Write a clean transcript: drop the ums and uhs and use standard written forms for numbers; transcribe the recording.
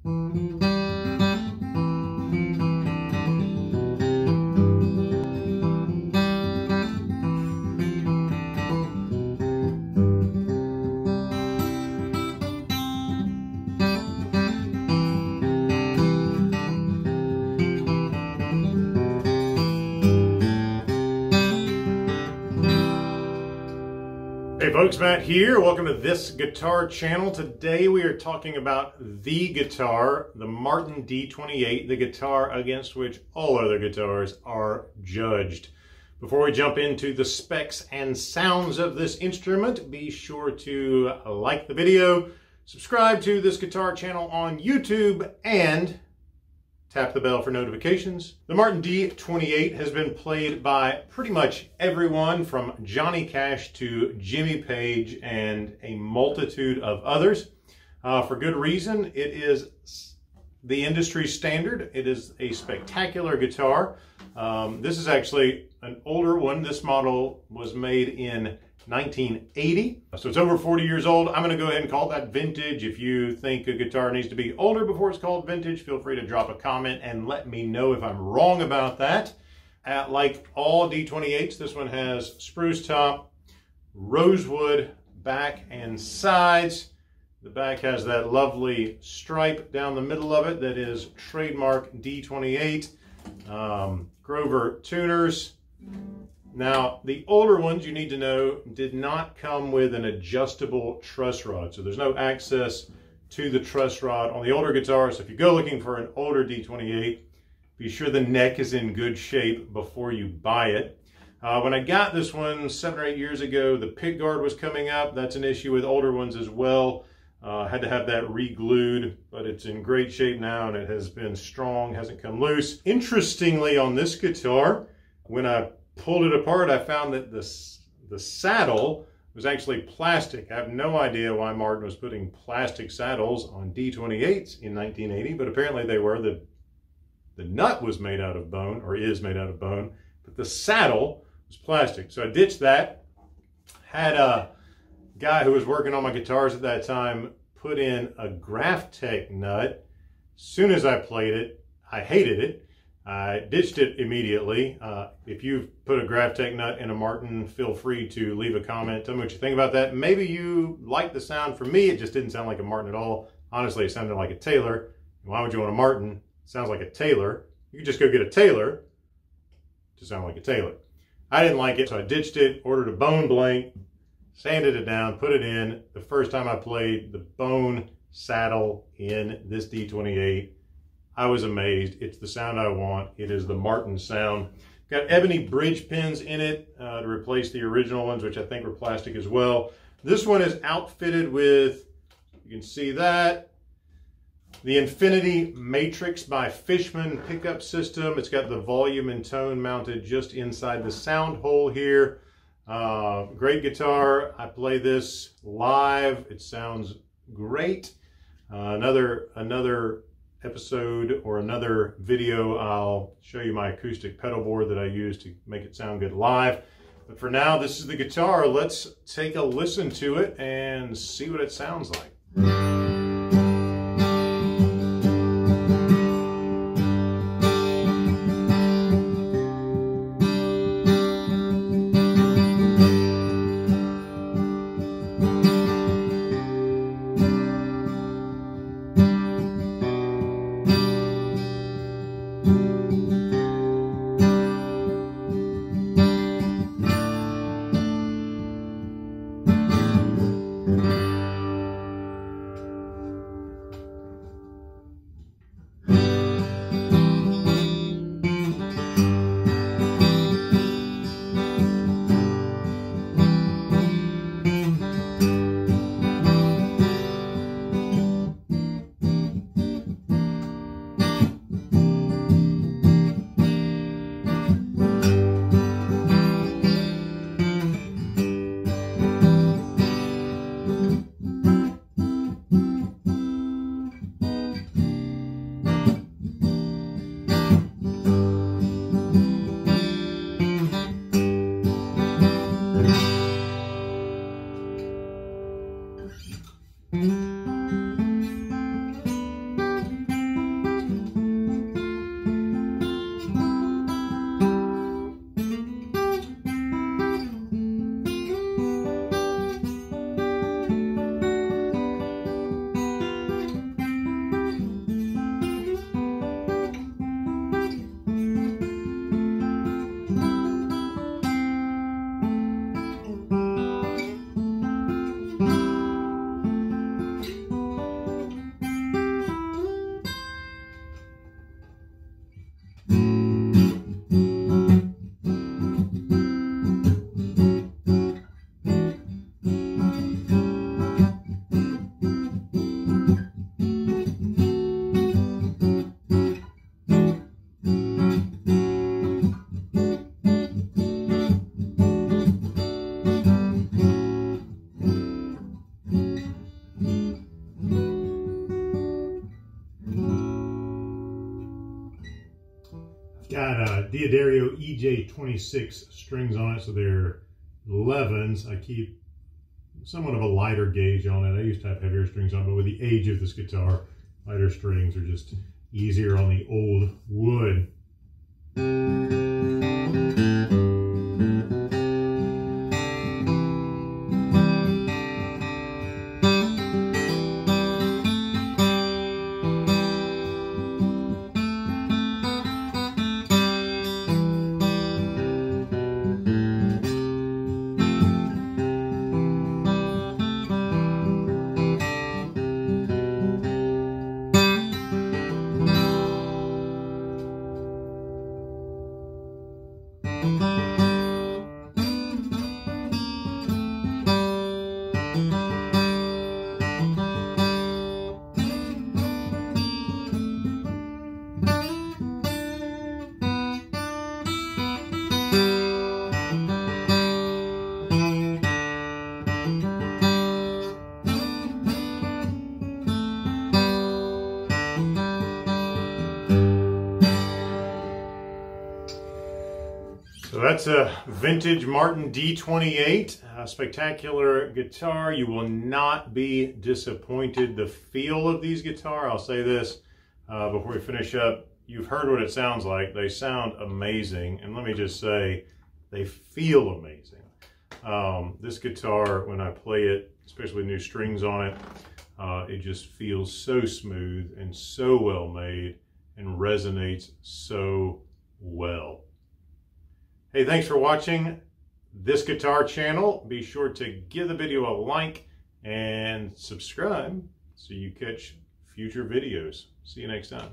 Hey folks, Matt here. Welcome to this guitar channel. Today we are talking about the guitar, the Martin D-28, the guitar against which all other guitars are judged. Before we jump into the specs and sounds of this instrument, be sure to like the video, subscribe to this guitar channel on YouTube, and tap the bell for notifications. The Martin D-28 has been played by pretty much everyone from Johnny Cash to Jimmy Page and a multitude of others. For good reason. It is the industry standard. It is a spectacular guitar. This is actually an older one. This model was made in 1980, so it's over 40 years old. I'm going to go ahead and call that vintage. If you think a guitar needs to be older before it's called vintage, feel free to drop a comment and let me know if I'm wrong about that. Like all D-28s, this one has spruce top, rosewood back and sides. The back has that lovely stripe down the middle of it that is trademark D-28. Grover tuners. Now, the older ones, you need to know, did not come with an adjustable truss rod. So there's no access to the truss rod on the older guitars. So if you go looking for an older D-28, be sure the neck is in good shape before you buy it. When I got this one 7 or 8 years ago, the pick guard was coming up. That's an issue with older ones as well. Had to have that re-glued, but it's in great shape now and it has been strong, hasn't come loose. Interestingly, on this guitar, when I pulled it apart, I found that the saddle was actually plastic. I have no idea why Martin was putting plastic saddles on D-28s in 1980, but apparently they were. The nut was made out of bone, or is made out of bone, but the saddle was plastic. So I ditched that. Had a guy who was working on my guitars at that time put in a Graphtec nut. As soon as I played it, I hated it. I ditched it immediately. If you've put a Graphtec nut in a Martin, feel free to leave a comment. Tell me what you think about that. Maybe you like the sound. For me, it just didn't sound like a Martin at all. Honestly, it sounded like a Taylor. Why would you want a Martin? It sounds like a Taylor. You could just go get a Taylor to sound like a Taylor. I didn't like it, so I ditched it, ordered a bone blank, sanded it down, put it in. The first time I played the bone saddle in this D-28, I was amazed. It's the sound I want. It is the Martin sound. Got ebony bridge pins in it to replace the original ones, which I think were plastic as well. This one is outfitted with, you can see that, the Infinity Matrix by Fishman pickup system. It's got the volume and tone mounted just inside the sound hole here. Great guitar. I play this live. It sounds great. Another episode or another video, I'll show you my acoustic pedal board that I use to make it sound good live. But for now, this is the guitar. Let's take a listen to it and see what it sounds like. Got a D'Addario EJ26 strings on it, so they're 11s. I keep somewhat of a lighter gauge on it. I used to have heavier strings on it, but with the age of this guitar, lighter strings are just easier on the old wood. So that's a vintage Martin D-28, a spectacular guitar. You will not be disappointed. The feel of these guitars, I'll say this before we finish up, you've heard what it sounds like. They sound amazing, and let me just say, they feel amazing. This guitar, when I play it, especially with new strings on it, it just feels so smooth and so well made and resonates so well. Hey, thanks for watching this guitar channel. Be sure to give the video a like and subscribe so you catch future videos. See you next time.